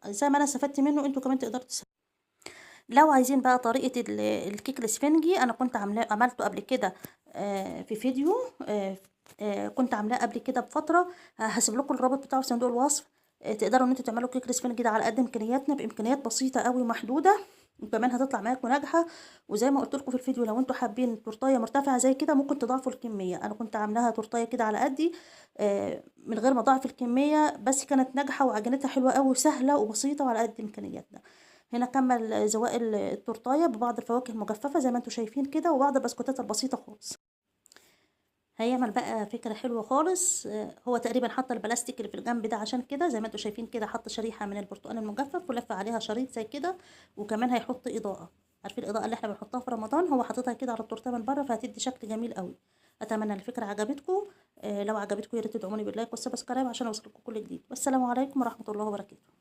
زي ما أنا استفدت منه أنتم كمان تقدروا لو عايزين بقى طريقة الكيك الإسفنجي، أنا كنت عملته قبل كده في فيديو، كنت عاملاه قبل كده بفترة، هاسيب لكم الرابط بتاعه في صندوق الوصف. تقدروا إن أنتم تعملوا كيك الإسفنجي ده على قد إمكانياتنا، بإمكانيات بسيطة أوي ومحدودة، وكمان هتطلع معاكم ناجحة. وزي ما قُلت لكم في الفيديو، لو أنتم حابين تورتاية مرتفعة زي كده ممكن تضاعفوا الكمية، أنا كنت عاملاها تورتاية كده على قدّي، من غير ما أضاعف الكمية، بس كانت ناجحة وعجينتها حلوة أوي وسهلة وبسيطة وعلى قد إمكانياتنا. هنا كمّل زواق التورتاية ببعض الفواكه المجففة زي ما أنتم شايفين كده، وبعض البسكوتات البسيطة خالص. هيعمل بقى فكرة حلوة خالص، هو تقريبًا حَط البلاستيك اللي في الجنب ده عشان كده، زي ما أنتم شايفين كده حَط شريحة من البرتقان المجفف ولَف عليها شريط زي كده، وكمان هيحط إضاءة، عارفين الإضاءة اللي إحنا بنحطها في رمضان، هو حاططها كده على التورتة من برّه فهتدّي شكل جميل أوي. أتمنى إن الفكرة عجبتكم، لو عجبتكم يا ريت تدعموني باللايك والسبسكرايب عشان أوصل لكم كل جديد، والسلام عليكم ورحمة الله وبركاته.